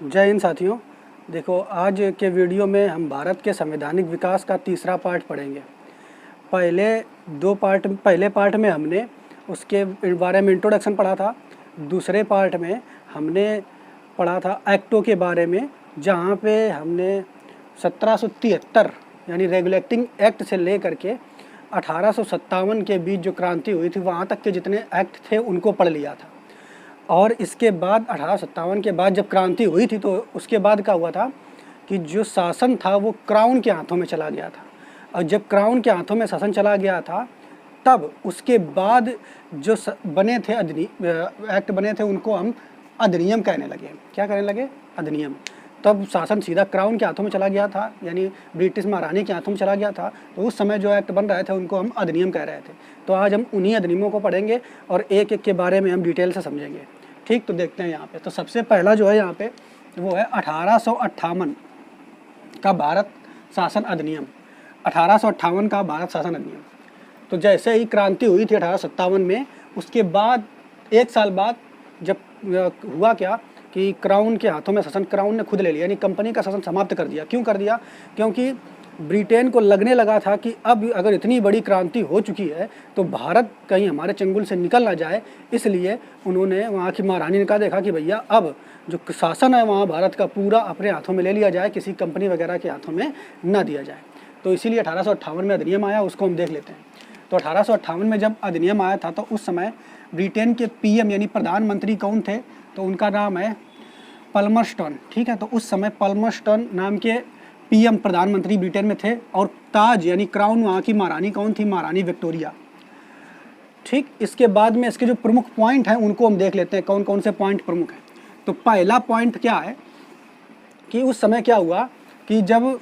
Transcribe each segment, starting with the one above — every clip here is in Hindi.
जय हिंद साथियों। देखो, आज के वीडियो में हम भारत के संवैधानिक विकास का तीसरा पार्ट पढ़ेंगे। पहले पार्ट में हमने उसके बारे में इंट्रोडक्शन पढ़ा था। दूसरे पार्ट में हमने पढ़ा था एक्टों के बारे में, जहाँ पे हमने 1773 यानी रेगुलेटिंग एक्ट से लेकर के 1857 के बीच जो क्रांति हुई थी वहाँ तक के जितने एक्ट थे उनको पढ़ लिया था। और इसके बाद 1857 के बाद जब क्रांति हुई थी तो उसके बाद क्या हुआ था कि जो शासन था वो क्राउन के हाथों में चला गया था। और जब क्राउन के हाथों में शासन चला गया था तब उसके बाद जो बने थे एक्ट बने थे उनको हम अधिनियम कहने लगे। क्या कहने लगे? अधिनियम। तब शासन सीधा क्राउन के हाथों में चला गया था, यानी ब्रिटिश महारानी के हाथों में चला गया था। तो उस समय जो एक्ट बन रहे थे उनको हम अधिनियम कह रहे थे। तो आज हम उन्हीं अधिनियमों को पढ़ेंगे और एक एक के बारे में हम डिटेल से समझेंगे। ठीक, तो देखते हैं यहाँ पे। तो सबसे पहला जो है यहाँ पे वो है 1858 का भारत शासन अधिनियम। 1858 का भारत शासन अधिनियम। तो जैसे ही क्रांति हुई थी 1857 में, उसके बाद एक साल बाद जब हुआ क्या कि क्राउन के हाथों में शासन क्राउन ने खुद ले लिया, यानी कंपनी का शासन समाप्त कर दिया। क्यों कर दिया? क्योंकि ब्रिटेन को लगने लगा था कि अब अगर इतनी बड़ी क्रांति हो चुकी है तो भारत कहीं हमारे चंगुल से निकल ना जाए, इसलिए उन्होंने वहाँ की महारानी ने कहा, देखा कि भैया अब जो शासन है वहाँ भारत का पूरा अपने हाथों में ले लिया जाए, किसी कंपनी वगैरह के हाथों में ना दिया जाए। तो इसीलिए 1858 में अधिनियम आया, उसको हम देख लेते हैं। तो 1858 में जब अधिनियम आया था तो उस समय ब्रिटेन के पीएम यानी प्रधानमंत्री कौन थे? तो उनका नाम है पल्मरस्टोन। ठीक है, तो उस समय पल्मरस्टोन नाम के पीएम प्रधानमंत्री ब्रिटेन में थे। और ताज यानी क्राउन वहाँ की महारानी कौन थी? महारानी विक्टोरिया। ठीक, इसके बाद में इसके जो प्रमुख पॉइंट हैं उनको हम देख लेते हैं, कौन कौन से पॉइंट प्रमुख हैं। तो पहला पॉइंट क्या है कि उस समय क्या हुआ कि जब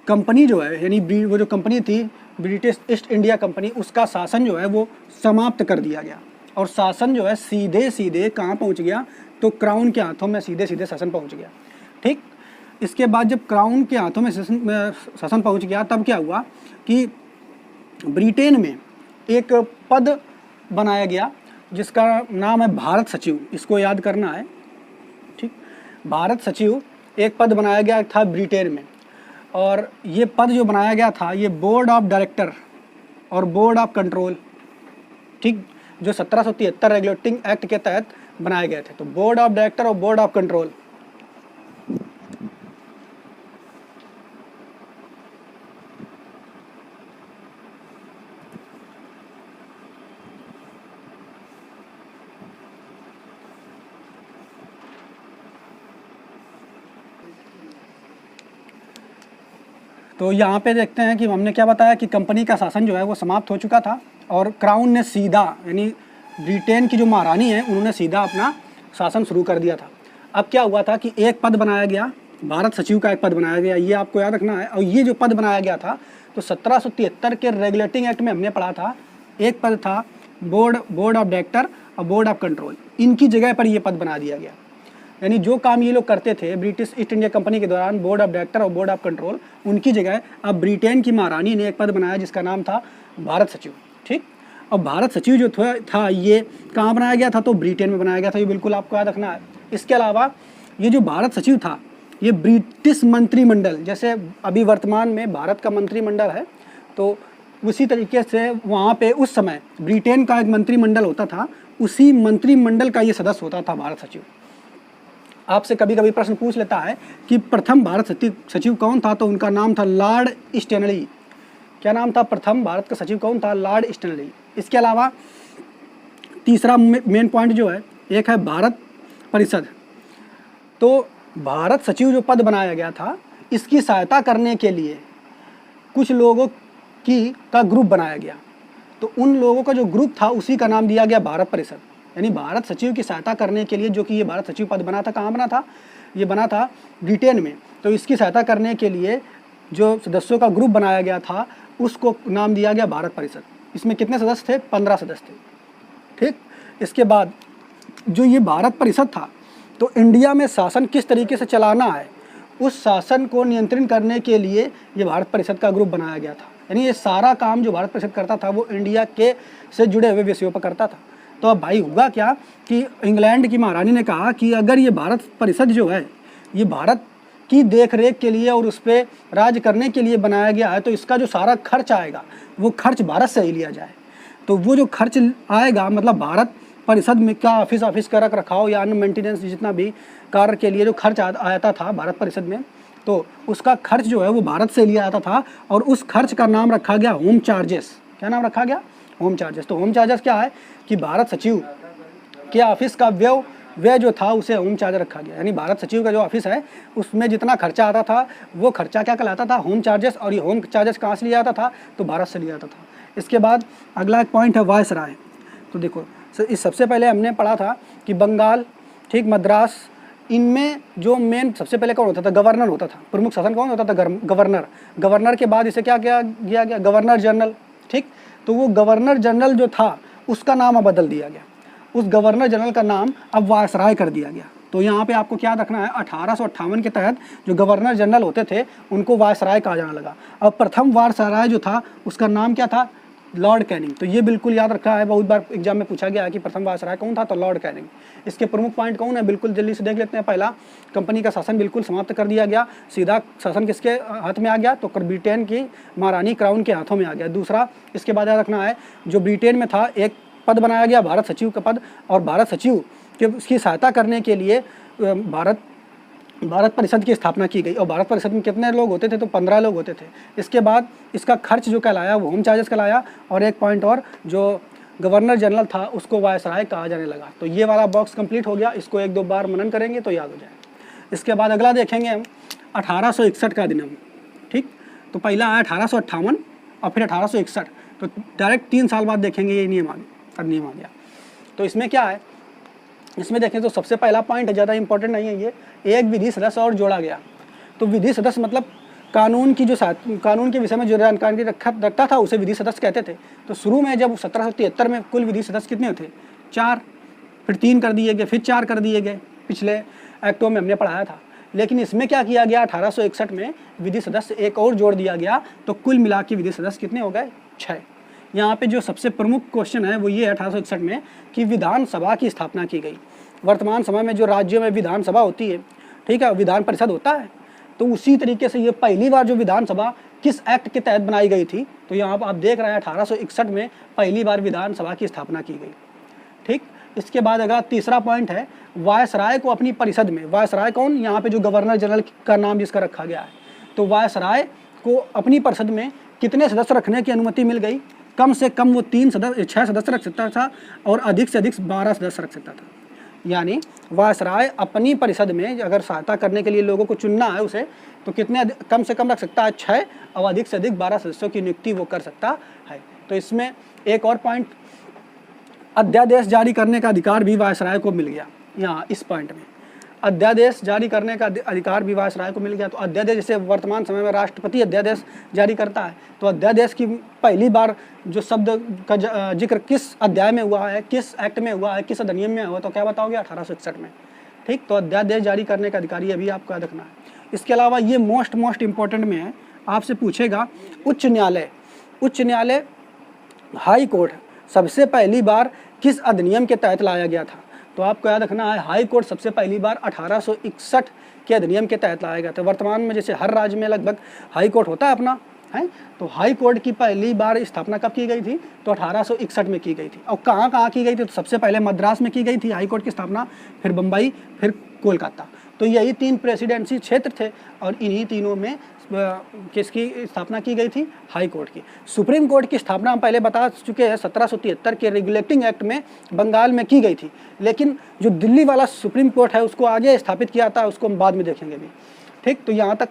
कंपनी जो है यानी वो जो कंपनी थी ब्रिटिश ईस्ट इंडिया कंपनी, उसका शासन जो है वो समाप्त कर दिया गया। और शासन जो है सीधे सीधे कहाँ पहुँच गया? तो क्राउन के हाथों में सीधे सीधे शासन पहुँच गया। ठीक, इसके बाद जब क्राउन के हाथों में शासन पहुँच गया तब क्या हुआ कि ब्रिटेन में एक पद बनाया गया जिसका नाम है भारत सचिव। इसको याद करना है। ठीक, भारत सचिव एक पद बनाया गया था ब्रिटेन में। और ये पद जो बनाया गया था ये बोर्ड ऑफ डायरेक्टर और बोर्ड ऑफ कंट्रोल, ठीक, जो 1773 रेगुलेटिंग एक्ट के तहत बनाए गए थे। तो बोर्ड ऑफ डायरेक्टर और बोर्ड ऑफ कंट्रोल। तो यहाँ पे देखते हैं कि हमने क्या बताया कि कंपनी का शासन जो है वो समाप्त हो चुका था और क्राउन ने सीधा यानी ब्रिटेन की जो महारानी है उन्होंने सीधा अपना शासन शुरू कर दिया था। अब क्या हुआ था कि एक पद बनाया गया, भारत सचिव का एक पद बनाया गया, ये आपको याद रखना है। और ये जो पद बनाया गया था तो 1773 के रेगुलेटिंग एक्ट में हमने पढ़ा था, एक पद था बोर्ड ऑफ डायरेक्टर और बोर्ड ऑफ कंट्रोल। इनकी जगह पर ये पद बना दिया गया। यानी जो काम ये लोग करते थे ब्रिटिश ईस्ट इंडिया कंपनी के दौरान, बोर्ड ऑफ डायरेक्टर और बोर्ड ऑफ कंट्रोल, उनकी जगह अब ब्रिटेन की महारानी ने एक पद बनाया जिसका नाम था भारत सचिव। ठीक, और भारत सचिव जो था ये कहाँ बनाया गया था? तो ब्रिटेन में बनाया गया था। ये बिल्कुल आपको याद रखना है। इसके अलावा ये जो भारत सचिव था ये ब्रिटिश मंत्रिमंडल, जैसे अभी वर्तमान में भारत का मंत्रिमंडल है, तो उसी तरीके से वहाँ पे उस समय ब्रिटेन का एक मंत्रिमंडल होता था, उसी मंत्रिमंडल का ये सदस्य होता था भारत सचिव। आपसे कभी कभी प्रश्न पूछ लेता है कि प्रथम भारत सचिव कौन था? तो उनका नाम था लॉर्ड स्टैनली। क्या नाम था? प्रथम भारत का सचिव कौन था? Lord Stanley. इसके अलावा तीसरा मेन पॉइंट जो है, एक है भारत परिषद। तो भारत सचिव जो पद बनाया गया था इसकी सहायता करने के लिए कुछ लोगों का ग्रुप बनाया गया। तो उन लोगों का जो ग्रुप था उसी का नाम दिया गया भारत परिषद। यानी भारत सचिव की सहायता करने के लिए, जो कि ये भारत सचिव पद बना था, कहाँ बना था? ये बना था ब्रिटेन में। तो इसकी सहायता करने के लिए जो सदस्यों का ग्रुप बनाया गया था उसको नाम दिया गया भारत परिषद। इसमें कितने सदस्य थे? 15 सदस्य थे। ठीक, इसके बाद जो ये भारत परिषद था तो इंडिया में शासन किस तरीके से चलाना है उस शासन को नियंत्रण करने के लिए ये भारत परिषद का ग्रुप बनाया गया था। यानी ये सारा काम जो भारत परिषद करता था वो इंडिया के से जुड़े हुए विषयों पर करता था। तो अब भाई हुआ क्या कि इंग्लैंड की महारानी ने कहा कि अगर ये भारत परिषद जो है ये भारत की देख रेख के लिए और उस पर राज करने के लिए बनाया गया है, तो इसका जो सारा खर्च आएगा वो खर्च भारत से ही लिया जाए। तो वो जो खर्च आएगा मतलब भारत परिषद में क्या ऑफिस का रख रखाव या अन्य मेंटेनेंस जितना भी कार्य के लिए जो खर्च आता था भारत परिषद में, तो उसका खर्च जो है वो भारत से लिया जाता था और उस खर्च का नाम रखा गया होम चार्जेस। क्या नाम रखा गया? Home charges. तो होम चार्जेस क्या है कि भारत सचिव के ऑफिस का व्यय जो था उसे होम चार्ज रखा गया, यानी भारत सचिव का जो ऑफिस है उसमें जितना खर्चा आता था वो खर्चा क्या कहलाता था? Home charges. और ये होम चार्जेस कहाँ से लिया जाता था? तो भारत से लिया जाता था। इसके बाद अगला एक पॉइंट है वायसराय। तो देखो इस सबसे पहले हमने पढ़ा था कि बंगाल, ठीक, मद्रास, इनमें जो मेन सबसे पहले कौन होता था? गवर्नर होता था। प्रमुख शासन कौन होता था? गवर्नर। गवर्नर के बाद इसे क्या किया गया? Governor general. ठीक, तो वो गवर्नर जनरल जो था उसका नाम अब बदल दिया गया। उस गवर्नर जनरल का नाम अब वायसराय कर दिया गया। तो यहाँ पे आपको क्या रखना है? 1858 के तहत जो गवर्नर जनरल होते थे उनको वायसराय कहा जाने लगा। अब प्रथम वायसराय जो था उसका नाम क्या था? Lord Canning. तो ये बिल्कुल याद रखा है, बहुत बार एग्जाम में पूछा गया है कि प्रथम वायसराय कौन था? तो लॉर्ड कैनिंग। इसके प्रमुख पॉइंट कौन है? बिल्कुल जल्दी से देख लेते हैं। पहला, कंपनी का शासन बिल्कुल समाप्त कर दिया गया, सीधा शासन किसके हाथ में आ गया? तो ब्रिटेन की महारानी क्राउन के हाथों में आ गया। दूसरा, इसके बाद याद रखना है जो ब्रिटेन में था एक पद बनाया गया भारत सचिव का पद, और भारत सचिव के उसकी सहायता करने के लिए भारत परिषद की स्थापना की गई। और भारत परिषद में कितने लोग होते थे? तो 15 लोग होते थे। इसके बाद इसका खर्च जो कहलाया वो होम चार्जेस कहलाया। और एक पॉइंट और, जो गवर्नर जनरल था उसको वायसराय कहा जाने लगा। तो ये वाला बॉक्स कंप्लीट हो गया। इसको 1-2 बार मनन करेंगे तो याद हो जाएगा। इसके बाद अगला देखेंगे हम 1861 का अधिनियम। ठीक, तो पहला आया 1858 और फिर 1861। तो डायरेक्ट 3 साल बाद देखेंगे ये नियम आ गया। तो इसमें क्या है? इसमें देखें तो सबसे पहला पॉइंट है, ज़्यादा इंपॉर्टेंट नहीं है ये, एक विधि सदस्य और जोड़ा गया। तो विधि सदस्य मतलब कानून के विषय में जो जानकारी रखता था उसे विधि सदस्य कहते थे। तो शुरू में जब 1773 में कुल विधि सदस्य कितने थे? 4, फिर 3 कर दिए गए, फिर 4 कर दिए गए, पिछले एक्टों में हमने पढ़ाया था। लेकिन इसमें क्या किया गया? 1861 में विधि सदस्य एक और जोड़ दिया गया, तो कुल मिला के विधि सदस्य कितने हो गए? 6। यहाँ पे जो सबसे प्रमुख क्वेश्चन है वो ये है 1861 में कि विधानसभा की स्थापना की गई। वर्तमान समय में जो राज्यों में विधानसभा होती है, ठीक है, विधान परिषद होता है, तो उसी तरीके से ये पहली बार जो विधानसभा किस एक्ट के तहत बनाई गई थी? तो यहाँ आप देख रहे हैं 1861 में पहली बार विधानसभा की स्थापना की गई। ठीक, इसके बाद अगर तीसरा पॉइंट है वायसराय को अपनी परिषद में, वायसराय कौन? यहाँ पे जो गवर्नर जनरल का नाम जिसका रखा गया है, तो वायसराय को अपनी परिषद में कितने सदस्य रखने की अनुमति मिल गई? कम से कम वो 6 सदस्य रख सकता था और अधिक से अधिक 12 सदस्य रख सकता था। यानी वायसराय अपनी परिषद में अगर सहायता करने के लिए लोगों को चुनना है उसे, तो कितने कम से कम रख सकता है? 6, और अधिक से अधिक 12 सदस्यों की नियुक्ति वो कर सकता है। तो इसमें एक और पॉइंट, अध्यादेश जारी करने का अधिकार भी वायसराय को मिल गया। यहाँ इस पॉइंट में अध्यादेश जारी करने का अधिकार भी वायसराय को मिल गया। तो अध्यादेश, जैसे वर्तमान समय में राष्ट्रपति अध्यादेश जारी करता है, तो अध्यादेश की पहली बार जो शब्द का जिक्र किस अध्याय में हुआ है, किस एक्ट में हुआ है, किस अधिनियम में हुआ, तो क्या बताओगे? 1861 में। ठीक, तो अध्यादेश जारी करने का अधिकारी अभी आपको याद रखना है। इसके अलावा ये मोस्ट इंपॉर्टेंट में है, आपसे पूछेगा उच्च न्यायालय हाई कोर्ट सबसे पहली बार किस अधिनियम के तहत लाया गया था? तो आपको याद रखना है हाई कोर्ट सबसे पहली बार 1861 के अधिनियम के तहत लाया गया था। वर्तमान में जैसे हर राज्य में लगभग हाई कोर्ट होता है अपना, है, तो हाई कोर्ट की पहली बार स्थापना कब की गई थी? तो 1861 में की गई थी। और कहाँ की गई थी? तो सबसे पहले मद्रास में की गई थी हाई कोर्ट की स्थापना, फिर बम्बई, फिर कोलकाता। तो यही 3 प्रेसिडेंसी क्षेत्र थे और इन्हीं तीनों में किसकी स्थापना की गई थी? हाई कोर्ट की। सुप्रीम कोर्ट की स्थापना हम पहले बता चुके हैं 1773 के रेगुलेटिंग एक्ट में बंगाल में की गई थी, लेकिन जो दिल्ली वाला सुप्रीम कोर्ट है उसको आगे स्थापित किया था, उसको हम बाद में देखेंगे भी। ठीक, तो यहाँ तक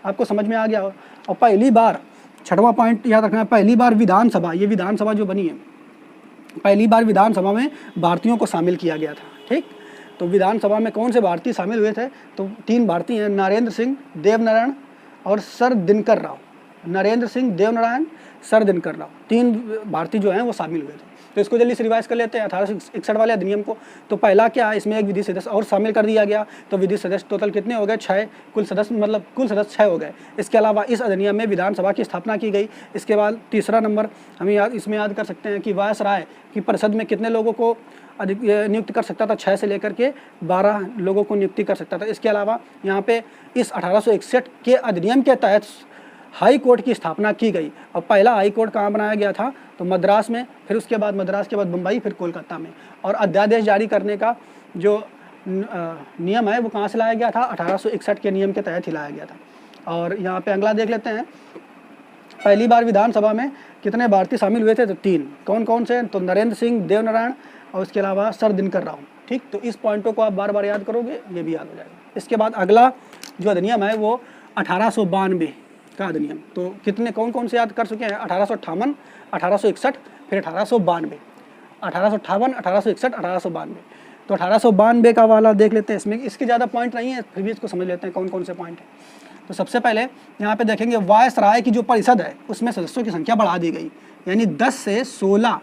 आपको समझ में आ गया। और पहली बार, 6वां पॉइंट याद रखना है, पहली बार विधानसभा, ये विधानसभा जो बनी है, पहली बार विधानसभा में भारतीयों को शामिल किया गया था। ठीक, तो विधानसभा में कौन से भारतीय शामिल हुए थे? तो 3 भारतीय हैं, नरेंद्र सिंह, देवनारायण और सर दिनकर राव। नरेंद्र सिंह, देवनारायण, सर दिनकर राव, 3 भारतीय जो हैं वो शामिल हुए थे। तो इसको जल्दी से रिवाइज कर लेते हैं 1861 वाले अधिनियम को। तो पहला क्या है, इसमें एक विधि सदस्य और शामिल कर दिया गया, तो विधि सदस्य टोटल कितने हो गए, 6, कुल सदस्य मतलब कुल सदस्य 6 हो गए। इसके अलावा इस अधिनियम में विधानसभा की स्थापना की गई। इसके बाद तीसरा नंबर हमें इसमें याद कर सकते हैं कि वायसराय की परिषद में कितने लोगों को नियुक्त कर सकता था, 6 से लेकर के 12 लोगों को नियुक्ति कर सकता था। इसके अलावा यहाँ पे इस 1861 के अधिनियम के तहत हाई कोर्ट की स्थापना की गई। और पहला हाई कोर्ट कहाँ बनाया गया था, तो मद्रास में, फिर उसके बाद मद्रास के बाद मुंबई, फिर कोलकाता में। और अध्यादेश जारी करने का जो नियम है वो कहाँ से लाया गया था, 1861 के नियम के तहत ही लाया गया था। और यहाँ पे अगला देख लेते हैं, पहली बार विधानसभा में कितने भारतीय शामिल हुए थे, तो 3। कौन कौन से, तो नरेंद्र सिंह, देवनारायण और उसके अलावा सर दिनकर राव। ठीक, तो इस पॉइंटों को आप बार बार याद करोगे, ये भी याद हो जाएगा। इसके बाद अगला जो अधिनियम है वो 1892 का अधिनियम। तो कितने कौन कौन से याद कर चुके हैं, 1858, 1861, फिर 1892, 1858, 1861, 1892। तो 1892 का वाला देख लेते हैं। इसमें इसके ज़्यादा पॉइंट नहीं है, फिर भी इसको समझ लेते हैं कौन कौन से पॉइंट है। तो सबसे पहले यहाँ पे देखेंगे वायसराय की जो परिषद है उसमें सदस्यों की संख्या बढ़ा दी गई, यानी 10 से 16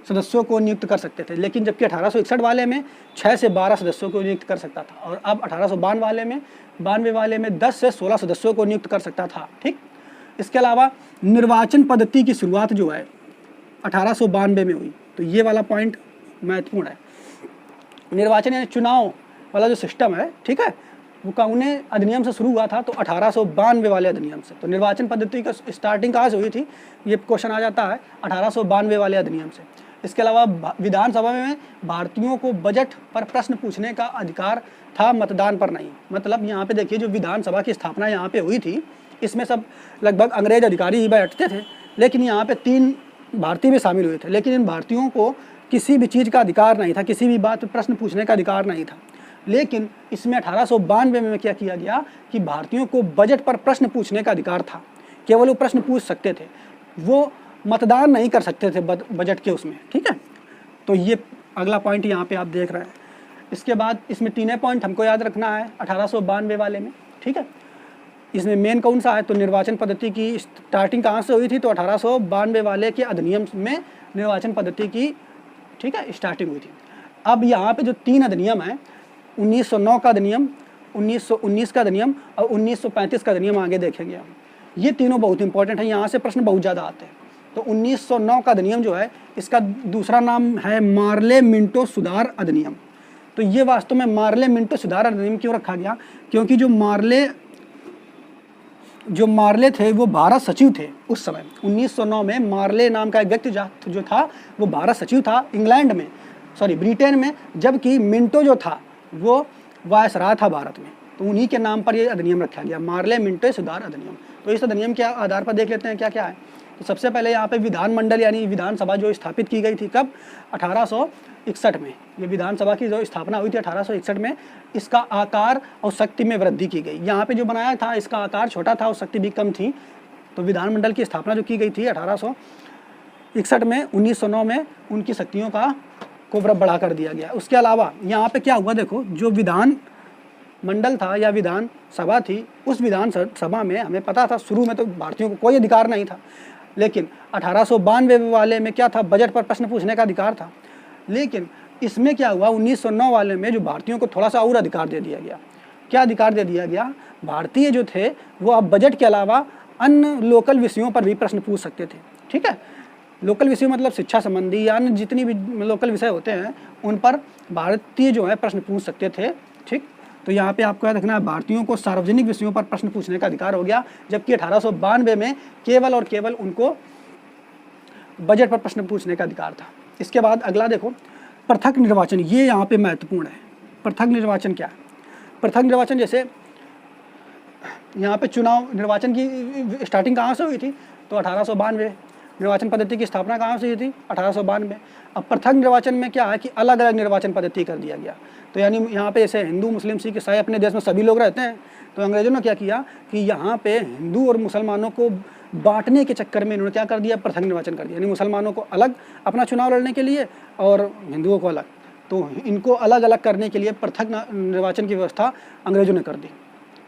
सदस्यों को नियुक्त कर सकते थे। लेकिन जबकि 1861 वाले में 6 से 12 सदस्यों को नियुक्त कर सकता था, और अब 1892 वाले में 10 से 16 सदस्यों को नियुक्त कर सकता था। ठीक, इसके अलावा निर्वाचन पद्धति की शुरुआत जो है 1892 में हुई, तो ये वाला पॉइंट महत्वपूर्ण है। निर्वाचन यानी चुनाव वाला जो सिस्टम है, ठीक है, वो कौन अधिनियम से शुरू हुआ था, तो 1892 वाले अधिनियम से। तो निर्वाचन पद्धति का स्टार्टिंग कहाँ से हुई थी, ये क्वेश्चन आ जाता है 1892 वाले अधिनियम से। इसके अलावा विधानसभा में भारतीयों को बजट पर प्रश्न पूछने का अधिकार था, मतदान पर नहीं। मतलब यहाँ पे देखिए, जो विधानसभा की स्थापना यहाँ पे हुई थी, इसमें सब लगभग अंग्रेज अधिकारी ही बैठते थे, लेकिन यहाँ पे 3 भारतीय भी शामिल हुए थे। लेकिन इन भारतीयों को किसी भी चीज़ का अधिकार नहीं था, किसी भी बात पर प्रश्न पूछने का अधिकार नहीं था। लेकिन इसमें 1892 में क्या किया गया कि भारतीयों को बजट पर प्रश्न पूछने का अधिकार था। केवल वो प्रश्न पूछ सकते थे, वो मतदान नहीं कर सकते थे बजट के उसमें। ठीक है, तो ये अगला पॉइंट यहाँ पे आप देख रहे हैं। इसके बाद इसमें 3 पॉइंट हमको याद रखना है 1892 वाले में। ठीक है, इसमें मेन कौन सा है, तो निर्वाचन पद्धति की स्टार्टिंग कहाँ से हुई थी, तो 1892 वाले के अधिनियम में निर्वाचन पद्धति की, ठीक है, स्टार्टिंग हुई थी। अब यहाँ पे जो 3 अधिनियम है, 1909 का अधिनियम, 1919 का अधिनियम और 1935 का अधिनियम आगे देखेंगे हम। ये तीनों बहुत इंपॉर्टेंट है, यहाँ से प्रश्न बहुत ज़्यादा आते हैं। तो 1909 का अधिनियम जो है, इसका दूसरा नाम है मार्ले मिंटो सुधार अधिनियम। तो ये वास्तव में मार्ले मिंटो सुधार अधिनियम क्यों रखा गया, क्योंकि जो मार्ले थे वो भारत सचिव थे उस समय। 1909 में मार्ले नाम का एक व्यक्ति जो था वो भारत सचिव था इंग्लैंड में, ब्रिटेन में, जबकि मिंटो जो था वो वायसराय था भारत में। तो उन्हीं के नाम पर ये अधिनियम रखा गया, मार्ले मिंटो सुधार अधिनियम। तो इस अधिनियम के आधार पर देख लेते हैं क्या क्या है। तो सबसे पहले यहाँ पे विधानमंडल यानी विधानसभा जो स्थापित की गई थी, कब, 1861 में। ये विधानसभा की जो स्थापना हुई थी 1861 में, इसका आकार और शक्ति में वृद्धि की गई। यहाँ पे जो बनाया था इसका आकार छोटा था और शक्ति भी कम थी। तो विधानमंडल की स्थापना जो की गई थी 1861 में, 1909 में उनकी शक्तियों को बढ़ा कर दिया गया। उसके अलावा यहाँ पे क्या हुआ, देखो, जो विधान मंडल था या विधान सभा थी, उस विधान सभा में हमें पता था शुरू में तो भारतीयों को कोई अधिकार नहीं था, लेकिन 1892 वाले में क्या था, बजट पर प्रश्न पूछने का अधिकार था। लेकिन इसमें क्या हुआ, 1909 वाले में जो भारतीयों को थोड़ा सा और अधिकार दे दिया गया। क्या अधिकार दे दिया गया, भारतीय जो थे वो अब बजट के अलावा अन्य लोकल विषयों पर भी प्रश्न पूछ सकते थे। ठीक है, लोकल विषय मतलब शिक्षा संबंधी या अन्य जितनी भी लोकल विषय होते हैं उन पर भारतीय जो है प्रश्न पूछ सकते थे। ठीक, तो यहाँ पे आपको याद रखना है, भारतीयों को सार्वजनिक विषयों पर प्रश्न पूछने का अधिकार हो गया, जबकि 1892 में केवल और केवल उनको बजट पर प्रश्न पूछने का अधिकार था। इसके बाद अगला देखो, पृथक निर्वाचन। ये यहाँ पे महत्वपूर्ण है। पृथक निर्वाचन क्या है, पृथक निर्वाचन जैसे यहाँ पे चुनाव निर्वाचन की स्टार्टिंग कहाँ से हुई थी, तो 1892। निर्वाचन पद्धति की स्थापना कहाँ से हुई थी, 1892। अब पृथक निर्वाचन में क्या है कि अलग अलग निर्वाचन पद्धति कर दिया गया। तो यानी यहाँ पे जैसे हिंदू, मुस्लिम, सिख, ईसाई अपने देश में सभी लोग रहते हैं, तो अंग्रेजों ने क्या किया कि यहाँ पे हिंदू और मुसलमानों को बांटने के चक्कर में इन्होंने क्या कर दिया, पृथक निर्वाचन कर दिया। यानी मुसलमानों को अलग अपना चुनाव लड़ने के लिए और हिंदुओं को अलग। तो इनको अलग अलग करने के लिए पृथक निर्वाचन की व्यवस्था अंग्रेजों ने कर दी।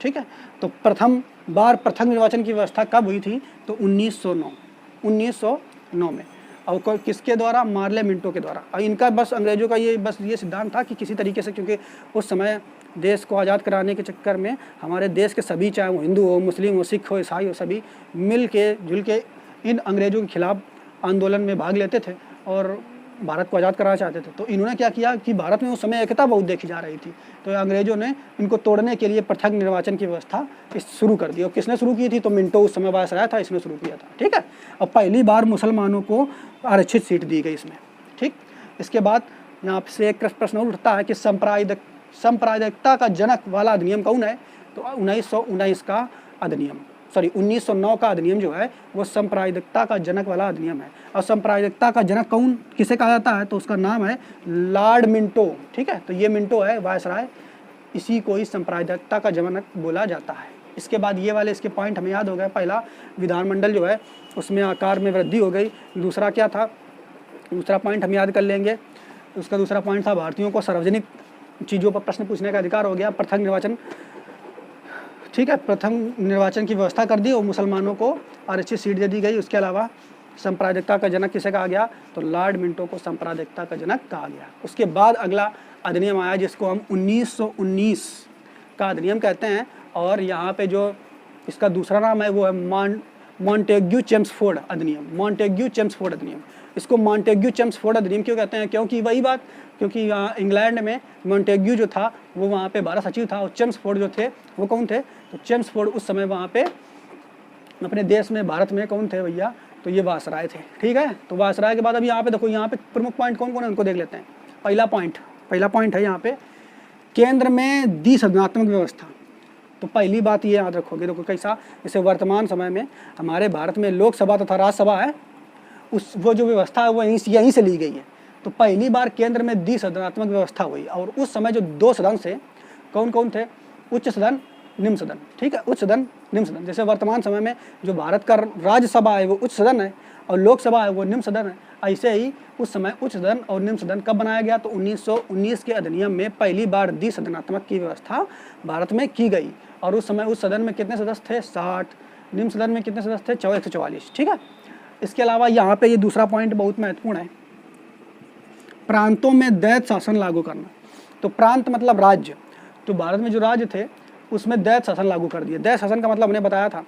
ठीक है, तो प्रथम बार पृथक निर्वाचन की व्यवस्था कब हुई थी, तो 1909 में। और किसके द्वारा? मार्ले मिंटो के द्वारा। और इनका बस अंग्रेज़ों का ये सिद्धांत था कि किसी तरीके से, क्योंकि उस समय देश को आज़ाद कराने के चक्कर में हमारे देश के सभी, चाहे वो हिंदू हो, मुस्लिम हो, सिख हो, ईसाई हो, सभी मिल के जुल के इन अंग्रेज़ों के खिलाफ आंदोलन में भाग लेते थे और भारत को आज़ाद कराना चाहते थे। तो इन्होंने क्या किया कि भारत में उस समय एकता बहुत देखी जा रही थी, तो अंग्रेज़ों ने इनको तोड़ने के लिए पृथक निर्वाचन की व्यवस्था शुरू कर दी। और किसने शुरू की थी? तो मिंटो उस समय वायसराय था, इसने शुरू किया था। ठीक है। अब पहली बार मुसलमानों को आरक्षित सीट दी गई इसमें। ठीक। इसके बाद यहाँ से एक प्रश्न और उठता है कि सांप्रदायिकता का जनक वाला अधिनियम कौन है? तो 1919 का अधिनियम, 1909 का अधिनियम जो है वो सांप्रदायिकता का जनक वाला अधिनियम है। और सांप्रदायिकता का जनक कौन, किसे कहा जाता है? तो उसका नाम है लॉर्ड मिंटो। ठीक है। तो ये मिंटो है वायसराय, इसी को ही सांप्रदायिकता का जनक बोला जाता है। इसके बाद ये वाले इसके पॉइंट हमें याद हो गए। पहला, विधानमंडल जो है उसमें आकार में वृद्धि हो गई। दूसरा क्या था? दूसरा पॉइंट हम याद कर लेंगे। उसका दूसरा पॉइंट था भारतीयों को सार्वजनिक चीज़ों पर प्रश्न पूछने का अधिकार हो गया। प्रथम निर्वाचन, ठीक है, प्रथम निर्वाचन की व्यवस्था कर दी और मुसलमानों को आरक्षित सीट दे दी गई। उसके अलावा सांप्रदायिकता का जनक किसे कहा गया? तो लॉर्ड मिंटो को सांप्रदायिकता का जनक कहा गया। उसके बाद अगला अधिनियम आया जिसको हम 1919 का अधिनियम कहते हैं। और यहाँ पे जो इसका दूसरा नाम है वो है मॉन्टेग्यू चेम्सफोर्ड अधिनियम। मॉन्टेग्यू चेम्सफोर्ड अधिनियम, इसको मॉन्टेग्यू चेम्सफोर्ड अधिनियम क्यों कहते हैं? क्योंकि वही बात, क्योंकि यहाँ इंग्लैंड में मॉन्टेग्यू जो था वो वहाँ पे 12 सचिव था और चेम्सफोर्ड जो थे वो कौन थे? तो चेम्सफोर्ड उस समय वहाँ पे अपने देश में, भारत में कौन थे भैया? तो ये वायसराय थे। ठीक है। तो वायसराय के बाद अब यहाँ पे देखो, यहाँ पे प्रमुख पॉइंट कौन कौन है उनको देख लेते हैं। पहला पॉइंट है यहाँ पे केंद्र में द्विसदनात्मक व्यवस्था। तो पहली बात ये याद रखोगे, देखो कैसा, जैसे वर्तमान समय में हमारे भारत में लोकसभा तथा राज्यसभा है, वो जो व्यवस्था है वो यहीं से ली गई है। तो पहली बार केंद्र में द्विसदनात्मक व्यवस्था हुई। और उस समय जो 2 सदन से कौन कौन थे? उच्च सदन, निम्न सदन। ठीक है। उच्च सदन, निम्न सदन। जैसे वर्तमान समय में जो भारत का राज्यसभा है वो उच्च सदन है और लोकसभा है वो निम्न सदन है। ऐसे ही उस समय उच्च सदन और निम्न सदन कब बनाया गया? तो 1919 के अधिनियम में पहली बार द्विसदनात्मक की व्यवस्था भारत में की गई। और उस समय उस सदन में कितने सदस्य थे? 60। निम्न सदन में कितने सदस्य थे? 144। ठीक है। इसके अलावा यहाँ पे ये दूसरा पॉइंट बहुत महत्वपूर्ण है, प्रांतों में दैत शासन लागू करना। तो प्रांत मतलब राज्य। तो भारत में जो राज्य थे उसमें दैत शासन लागू कर दिया। दैत शासन का मतलब हमने बताया था,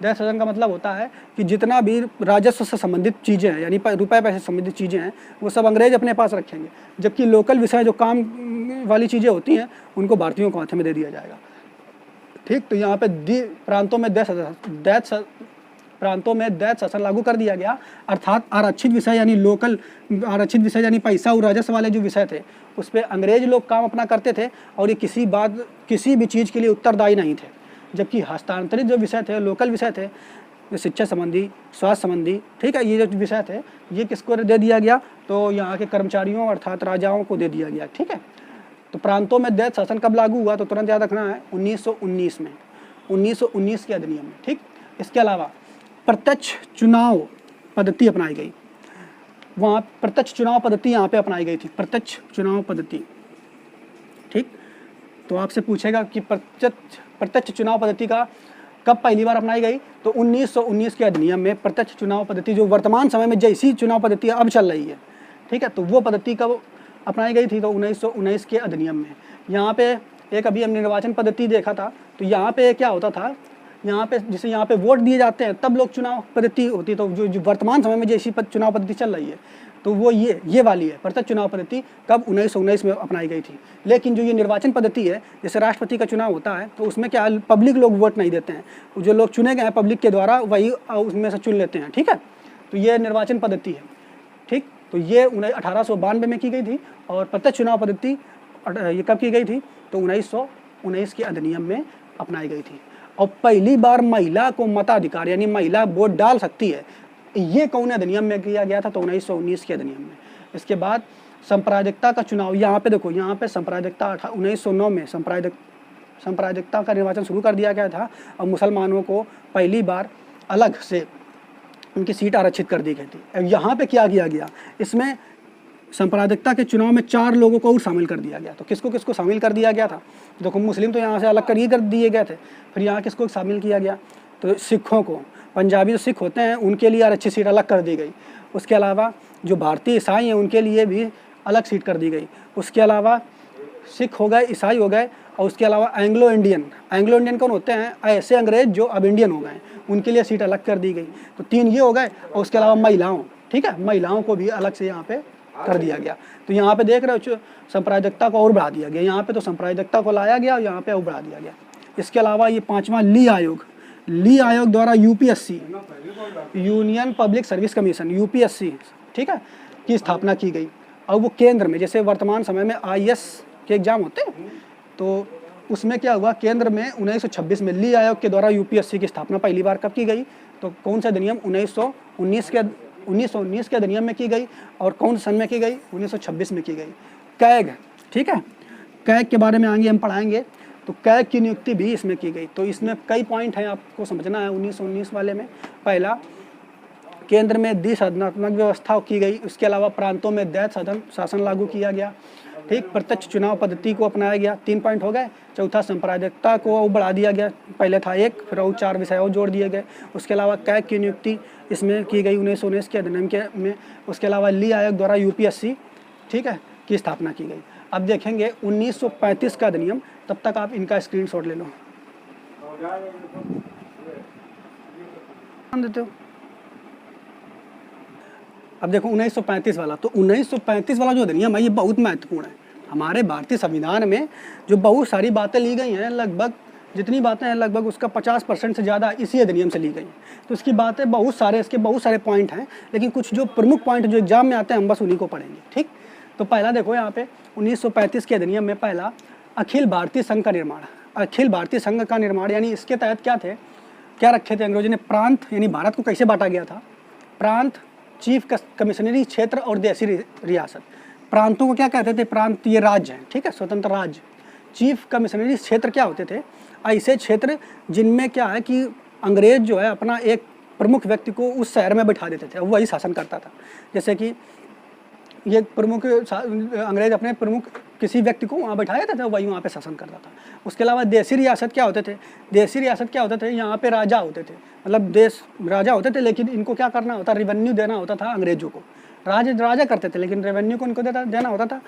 दैत शासन का मतलब होता है कि जितना भी राजस्व से संबंधित चीज़ें हैं, यानी रुपये पैसे से संबंधित चीज़ें हैं, वो सब अंग्रेज अपने पास रखेंगे, जबकि लोकल विषय जो काम वाली चीज़ें होती हैं उनको भारतीयों को हाथ में दे दिया जाएगा। ठीक। तो यहाँ पे प्रांतों में दैत शासन लागू कर दिया गया, अर्थात आरक्षित विषय यानी लोकल आरक्षित विषय यानी पैसा और राजस्व वाले जो विषय थे उस पर अंग्रेज लोग काम अपना करते थे और ये किसी भी चीज़ के लिए उत्तरदायी नहीं थे। जबकि हस्तांतरित जो विषय थे, लोकल विषय थे, जो शिक्षा संबंधी, स्वास्थ्य संबंधी, ठीक है, ये जो विषय थे ये किसको दे दिया गया? तो यहाँ के कर्मचारियों अर्थात राजाओं को दे दिया गया। ठीक है। तो प्रांतों में दैत शासन कब लागू हुआ? तो तुरंत याद रखना है 1919 में, 1919 के अधिनियम में। ठीक। इसके अलावा प्रत्यक्ष चुनाव पद्धति अपनाई गई। वहाँ प्रत्यक्ष चुनाव पद्धति यहाँ पे अपनाई गई थी, प्रत्यक्ष चुनाव पद्धति। ठीक। तो आपसे पूछेगा कि प्रत्यक्ष चुनाव पद्धति का कब पहली बार अपनाई गई? तो 1919 के अधिनियम में प्रत्यक्ष चुनाव पद्धति, जो वर्तमान समय में जैसी चुनाव पद्धति अब चल रही है, ठीक है, तो वो पद्धति कब अपनाई गई थी? तो 1919 के अधिनियम में। यहाँ पे एक अभी हमने निर्वाचन पद्धति देखा था, तो यहाँ पे क्या होता था, यहाँ पे जैसे यहाँ पे वोट दिए जाते हैं तब लोग चुनाव पद्धति होती है। तो जो वर्तमान समय में जैसी चुनाव पद्धति चल रही है तो वो ये वाली है प्रत्यक्ष चुनाव पद्धति। कब? 1919 में अपनाई गई थी। लेकिन जो ये निर्वाचन पद्धति है, जैसे राष्ट्रपति का चुनाव होता है तो उसमें क्या पब्लिक लोग वोट नहीं देते हैं, जो लोग चुने गए हैं पब्लिक के द्वारा वही उसमें से चुन लेते हैं। ठीक है। तो ये निर्वाचन पद्धति है। ठीक। तो ये 1892 में की गई थी और प्रत्यक्ष चुनाव पद्धति ये कब की गई थी? तो 1919 के अधिनियम में अपनाई गई थी। और पहली बार महिला को मताधिकार यानी महिला वोट डाल सकती है, ये कौन अधिनियम में किया गया था? तो 1919 के अधिनियम में। इसके बाद सांप्रदायिकता का चुनाव, यहाँ पे देखो, यहाँ पे सांप्रदायिकता 1909 में सांप्रदायिकता का निर्वाचन शुरू कर दिया गया था और मुसलमानों को पहली बार अलग से उनकी सीट आरक्षित कर दी गई थी। यहाँ पे क्या किया गया? इसमें सांप्रदायिकता के चुनाव में 4 लोगों को और शामिल कर दिया गया। तो किसको किसको शामिल कर दिया गया था? देखो, मुस्लिम तो यहाँ से अलग कर दिए गए थे, फिर यहाँ किसको शामिल किया गया? तो सिखों को, पंजाबी जो सिख होते हैं उनके लिए आरक्षित सीट अलग कर दी गई। उसके अलावा जो भारतीय ईसाई हैं उनके लिए भी अलग सीट कर दी गई। उसके अलावा सिख हो गए, ईसाई हो गए, और उसके अलावा एंग्लो इंडियन कौन होते हैं? ऐसे अंग्रेज जो अब इंडियन हो गए, उनके लिए सीट अलग कर दी गई। तो 3 ये हो गए, और उसके अलावा महिलाओं, ठीक है, महिलाओं को भी अलग से यहाँ पे कर दिया गया। तो यहाँ पे देख रहे हो सांप्रदायिकता को और बढ़ा दिया गया, यहाँ पे तो सांप्रदायिकता को लाया गया और यहाँ पे और बढ़ा दिया गया। इसके अलावा ये 5वां ली आयोग द्वारा UPSC, union public service commission, UPSC, ठीक है, की स्थापना की गई। और वो केंद्र में, जैसे वर्तमान समय में आईएएस के एग्जाम होते हैं, तो उसमें क्या हुआ, केंद्र में 1926 में ली आयोग के द्वारा यूपीएससी की स्थापना पहली बार कब की गई? तो कौन सा अधिनियम? 1919 के अधिनियम में की गई। और कौन सन में की गई? 1926 में की गई। कैग, ठीक है, कैग के बारे में आगे हम पढ़ाएंगे। तो कैग की नियुक्ति भी इसमें की गई। तो इसमें कई पॉइंट हैं आपको समझना है 1919 वाले में। पहला, केंद्र में द्विसदनात्मक व्यवस्था की गई। उसके अलावा प्रांतों में दैत्य शासन लागू किया गया, ठीक, प्रत्यक्ष चुनाव पद्धति को अपनाया गया। 3 पॉइंट हो गए। चौथा, सांप्रदायिकता को बढ़ा दिया गया, पहले था 1, फिर और 4 विषय और जोड़ दिए गए। उसके अलावा कैग की नियुक्ति इसमें की गई 1919 के अधिनियम के में। उसके अलावा ली आयोग द्वारा यूपीएससी, ठीक है, की स्थापना की गई। अब देखेंगे 1935 का अधिनियम, तब तक आप इनका स्क्रीनशॉट ले लो। देते हो। अब देखो 1935 वाला, तो 1935 वाला जो अधिनियम है ये बहुत महत्वपूर्ण है। हमारे भारतीय संविधान में जो बहुत सारी बातें ली गई हैं, लगभग जितनी बातें हैं लगभग उसका 50% से ज़्यादा इसी अधिनियम से ली गई। तो इसकी बातें इसके बहुत सारे पॉइंट हैं, लेकिन कुछ जो प्रमुख पॉइंट जो एग्जाम में आते हैं हम बस उन्हीं को पढ़ेंगे, ठीक। तो पहला देखो यहाँ पे 1935 के अधिनियम में पहला, अखिल भारतीय संघ का निर्माण। अखिल भारतीय संघ का निर्माण यानी इसके तहत क्या रखे थे अंग्रेजों ने? प्रांत, यानी भारत को कैसे बांटा गया था? प्रांत, चीफ कमिश्नरी क्षेत्र और देशी रियासत। प्रांतों को क्या कहते थे? प्रांत ये राज्य हैं, ठीक है, स्वतंत्र राज्य। चीफ कमिश्नरी क्षेत्र क्या होते थे? ऐसे क्षेत्र जिनमें क्या है कि अंग्रेज जो है अपना एक प्रमुख व्यक्ति को उस शहर में बैठा देते थे, वही शासन करता था। जैसे कि ये प्रमुख अंग्रेज अपने प्रमुख किसी व्यक्ति को वहाँ बैठा देते थे, वही वहाँ पे शासन करता था। उसके अलावा देशी रियासत क्या होते थे? देशी रियासत क्या होते थे? यहाँ पे राजा होते थे, मतलब देश राजा होते थे, लेकिन इनको क्या करना होता? रेवेन्यू देना होता था अंग्रेजों को। राजा करते थे, लेकिन रेवेन्यू को इनको देना होता था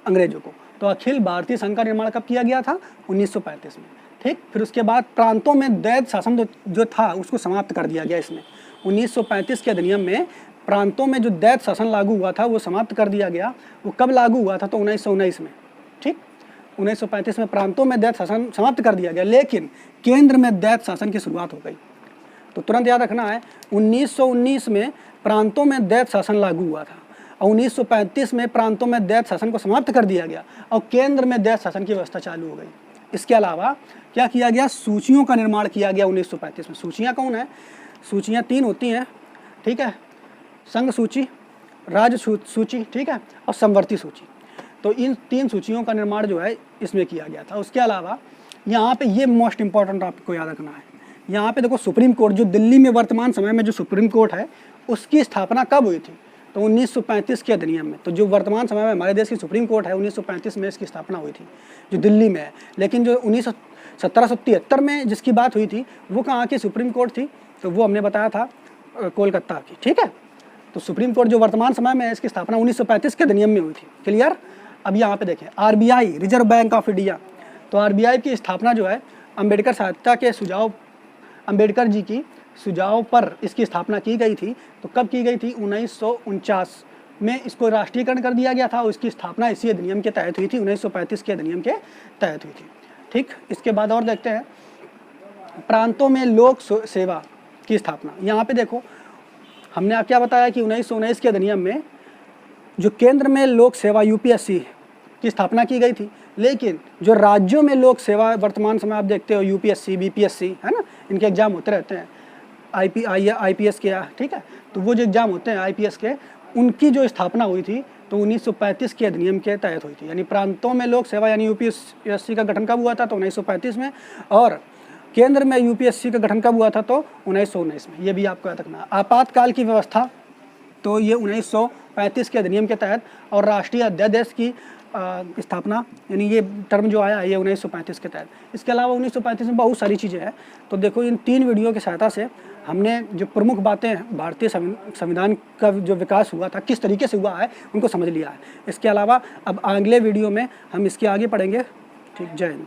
अंग्रेजों को। तो अखिल भारतीय संघ का निर्माण कब किया गया था? 1935 में, ठीक। फिर उसके बाद प्रांतों में दैत्य शासन जो था उसको समाप्त कर दिया गया इसमें। 1935 के अधिनियम में प्रांतों में जो दैत्य शासन लागू हुआ था वो समाप्त कर दिया गया। वो कब लागू हुआ था? तो 1919 में, ठीक। 1935 में प्रांतों में दैत्य शासन समाप्त कर दिया गया, लेकिन केंद्र में दैत्य शासन की शुरुआत हो गई। तो तुरंत याद रखना है, 1919 में प्रांतों में दैत्य शासन लागू हुआ था और 1935 में प्रांतों में दैत्य शासन को समाप्त कर दिया गया और केंद्र में दैत्य शासन की व्यवस्था चालू हो गई। इसके अलावा क्या किया गया? सूचियों का निर्माण किया गया 1935 में। सूचियाँ कौन है? सूचियाँ 3 होती हैं, ठीक है, संघ सूची, राज्य सूची, ठीक है, और समवर्ती सूची। तो इन 3 सूचियों का निर्माण जो है इसमें किया गया था। उसके अलावा यहाँ पे ये मोस्ट इंपॉर्टेंट आपको याद रखना है, यहाँ पे देखो सुप्रीम कोर्ट, जो दिल्ली में वर्तमान समय में जो सुप्रीम कोर्ट है उसकी स्थापना कब हुई थी? तो 1935 के अधिनियम में। तो जो वर्तमान समय में हमारे देश की सुप्रीम कोर्ट है 1935 में इसकी स्थापना हुई थी, जो दिल्ली में है। लेकिन जो 1773 में जिसकी बात हुई थी वो कहाँ की सुप्रीम कोर्ट थी? तो वो हमने बताया था कोलकाता की, ठीक है। तो सुप्रीम कोर्ट जो वर्तमान समय में है इसकी स्थापना 1935 के अधिनियम में हुई थी। क्लियर? अब यहाँ पे देखें RBI, reserve bank of India. तो आरबीआई की स्थापना जो है अम्बेडकर जी की सुझाव पर इसकी स्थापना की गई थी। तो कब की गई थी? 1949 में इसको राष्ट्रीयकरण कर दिया गया था और इसकी स्थापना इसी अधिनियम के तहत हुई थी, 1935 के अधिनियम के तहत हुई थी, ठीक। इसके बाद और देखते हैं प्रांतों में लोक सेवा की स्थापना। यहाँ पे देखो हमने क्या बताया कि 1919 के अधिनियम में जो केंद्र में लोक सेवा यूपीएससी की स्थापना की गई थी, लेकिन जो राज्यों में लोक सेवा वर्तमान समय आप देखते हो यूपीएससी, बीपीएससी, है ना, इनके एग्जाम होते रहते हैं, आईपीएस के, ठीक है। तो वो जो एग्जाम होते हैं आईपीएस के, उनकी जो स्थापना हुई थी तो 1935 के अधिनियम के तहत हुई थी। यानी प्रांतों में लोक सेवा यानी यूपीएससी का गठन कब हुआ था? तो 1935 में। और केंद्र में यूपीएससी का गठन कब हुआ था? तो 1919 में। ये भी आपको याद रखना है। आपातकाल की व्यवस्था तो ये 1935 के अधिनियम के तहत, और राष्ट्रीय अध्यादेश की स्थापना, यानी ये टर्म जो आया है ये 1935 के तहत। इसके अलावा 1935 में बहुत सारी चीज़ें हैं। तो देखो इन 3 वीडियो की सहायता से हमने जो प्रमुख बातें भारतीय संविधान का जो विकास हुआ था, किस तरीके से हुआ है, उनको समझ लिया है। इसके अलावा अब अगले वीडियो में हम इसके आगे पढ़ेंगे। ठीक, जय हिंद।